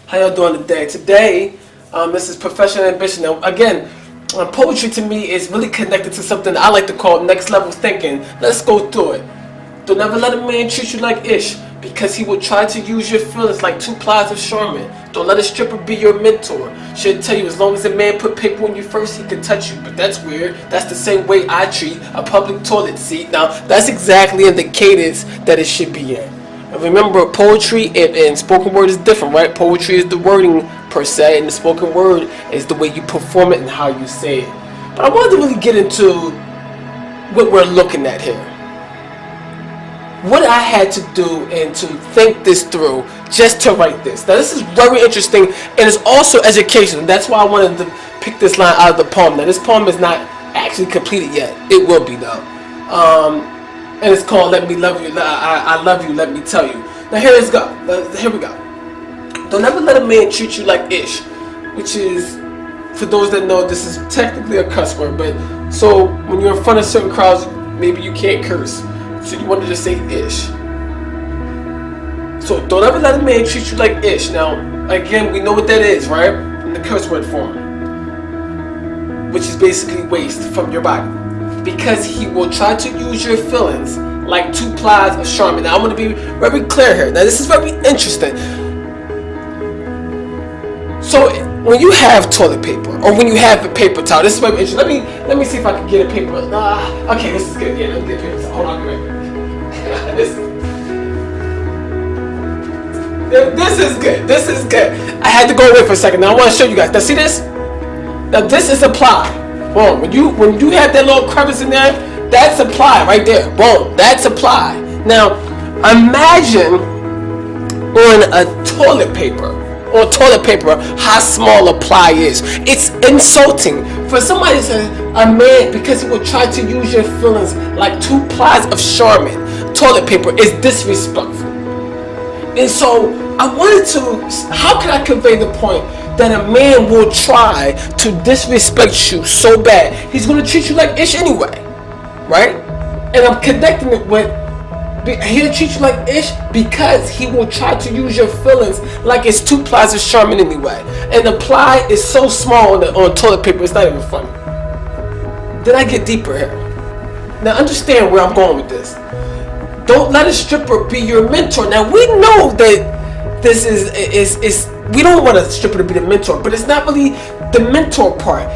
How y'all doing today? Today, this is Professional Ambition. Now, again, poetry to me is really connected to something I like to call next level thinking. Let's go through it. Don't ever let a man treat you like ish, because he will try to use your feelings like two plies of Charmin. Don't let a stripper be your mentor. She'll tell you as long as a man put paper on you first, he can touch you. But that's weird. That's the same way I treat a public toilet seat. Now, that's exactly in the cadence that it should be in. And remember, poetry and spoken word is different, right? Poetry is the wording per se, and the spoken word is the way you perform it and how you say it. But I wanted to really get into what we're looking at here. What I had to do and to think this through just to write this. Now, this is very interesting, and it's also educational. That's why I wanted to pick this line out of the poem. Now, this poem is not actually completed yet. It will be, though. And it's called "Let Me Love You." I love you. Let me tell you. Now here we go. Don't ever let a man treat you like ish, which is, for those that know, this is technically a cuss word. But so when you're in front of certain crowds, maybe you can't curse, so you wanted to say ish. So don't ever let a man treat you like ish. Now again, we know what that is, right? In the curse word form, which is basically waste from your body. Because he will try to use your feelings like two plies of Charmin. Now, I want to be very clear here. Now, this is very interesting. So, when you have toilet paper or when you have a paper towel, this is very interesting. Let me see if I can get a paper. Okay, this is good. Yeah, let me get a paper towel. Hold on, wait. This is good. This is good. I had to go away for a second. Now, I want to show you guys. Now, see this? Now, this is a ply. Boom. When you have that little crevice in there, that's a ply right there. Boom. That's a ply. Now, imagine on a toilet paper how small a ply is. It's insulting for somebody to say a man, because he will try to use your feelings like two plies of Charmin toilet paper, is disrespectful. And so I wanted to, how can I convey the point that a man will try to disrespect you so bad, he's going to treat you like ish anyway, right? And I'm connecting it with, he'll treat you like ish because he will try to use your feelings like it's two plies of Charmin anyway. And the ply is so small on toilet paper, it's not even funny. Then I get deeper here. Now understand where I'm going with this. Don't let a stripper be your mentor. Now we know that this is we don't want a stripper to be the mentor, but it's not really the mentor part.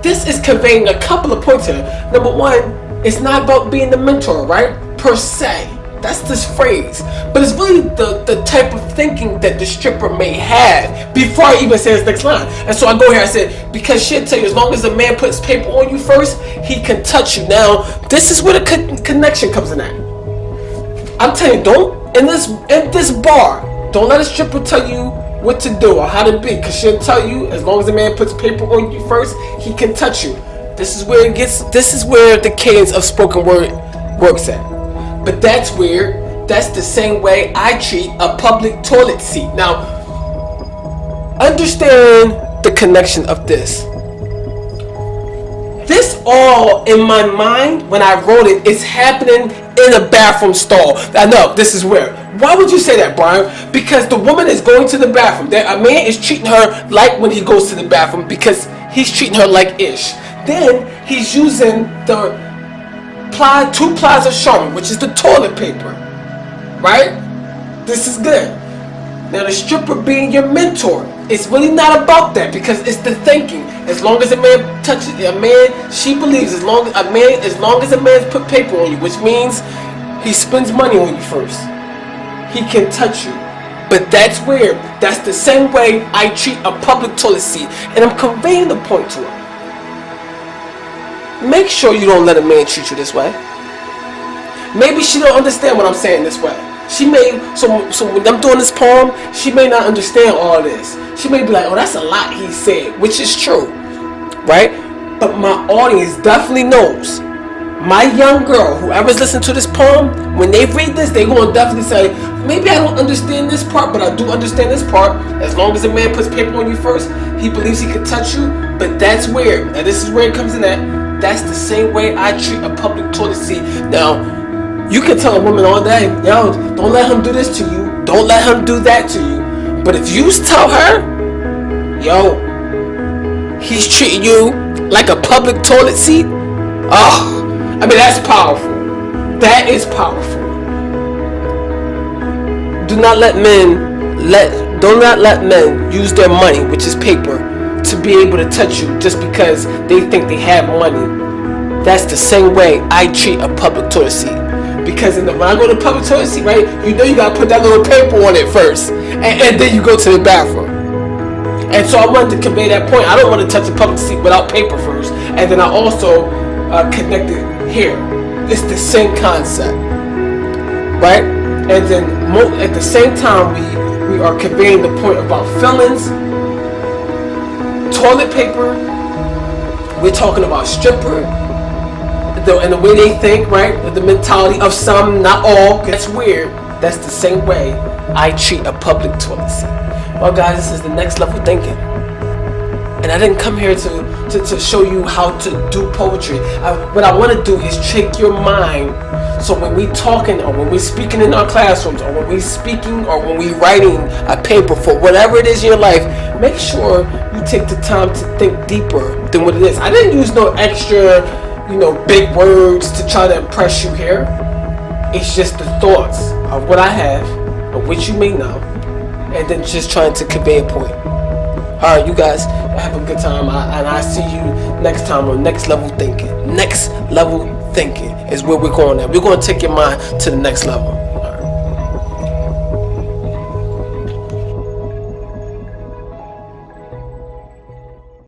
This is conveying a couple of points here. Number one, it's not about being the mentor, right? Per se. That's this phrase. But it's really the type of thinking that the stripper may have before I even say this next line. And so I go here and say, because she'll tell you, as long as a man puts paper on you first, he can touch you. Now, this is where the connection comes in at. I'm telling you, in this bar, don't let a stripper tell you what to do or how to be, because she'll tell you as long as a man puts paper on you first, he can touch you. This is where the cadence of spoken word works at. But that's the same way I treat a public toilet seat. Now, understand the connection of this. This all in my mind when I wrote it is happening in a bathroom stall. I know this is where. Why would you say that, Brian? Because the woman is going to the bathroom. A man is treating her like when he goes to the bathroom because he's treating her like ish. Then he's using the two plies of Charmin, which is the toilet paper. Right? This is good. Now the stripper being your mentor, it's really not about that, because it's the thinking. As long as a man touches she believes as long as a man's put paper on you, which means he spends money on you first, he can touch you. But that's the same way I treat a public toilet seat, and I'm conveying the point to her. Make sure you don't let a man treat you this way. Maybe she don't understand what I'm saying this way. She may, so when I'm doing this poem, she may not understand all this. She may be like, oh, that's a lot he said, which is true, right? But my audience definitely knows. My young girl, whoever's listening to this poem, when they read this, they're going to definitely say, maybe I don't understand this part, but I do understand this part. As long as a man puts paper on you first, he believes he can touch you. But that's where, and this is where it comes in at, that's the same way I treat a public toilet seat. Now, You can tell a woman all day, yo, don't let him do this to you. Don't let him do that to you. But if you tell her, yo, he's treating you like a public toilet seat, oh, I mean, that's powerful. That is powerful. Do not let men use their money, which is paper, to be able to touch you just because they think they have money. That's the same way I treat a public toilet seat. Because when I go to the public toilet seat, right, you know you gotta put that little paper on it first, and then you go to the bathroom. And so I wanted to convey that point. I don't want to touch a public seat without paper first, and then I also connect it here. It's the same concept, right? And then at the same time, we are conveying the point about feelings, toilet paper. We're talking about stripper, and the way they think, right? With the mentality of some, not all. That's weird. That's the same way I treat a public toilet seat. Well, guys, this is the next level thinking. And I didn't come here to show you how to do poetry. What I want to do is trick your mind. So when we talking, or when we speaking in our classrooms, or when we speaking, or when we writing a paper for whatever it is in your life, make sure you take the time to think deeper than what it is. I didn't use no extra, big words to try to impress you here. It's just the thoughts of what I have, of which you may know, and then just trying to convey a point. Alright, you guys have a good time, and I see you next time on Next Level Thinking. Next Level Thinking is where we're going at. We're going to take your mind to the next level.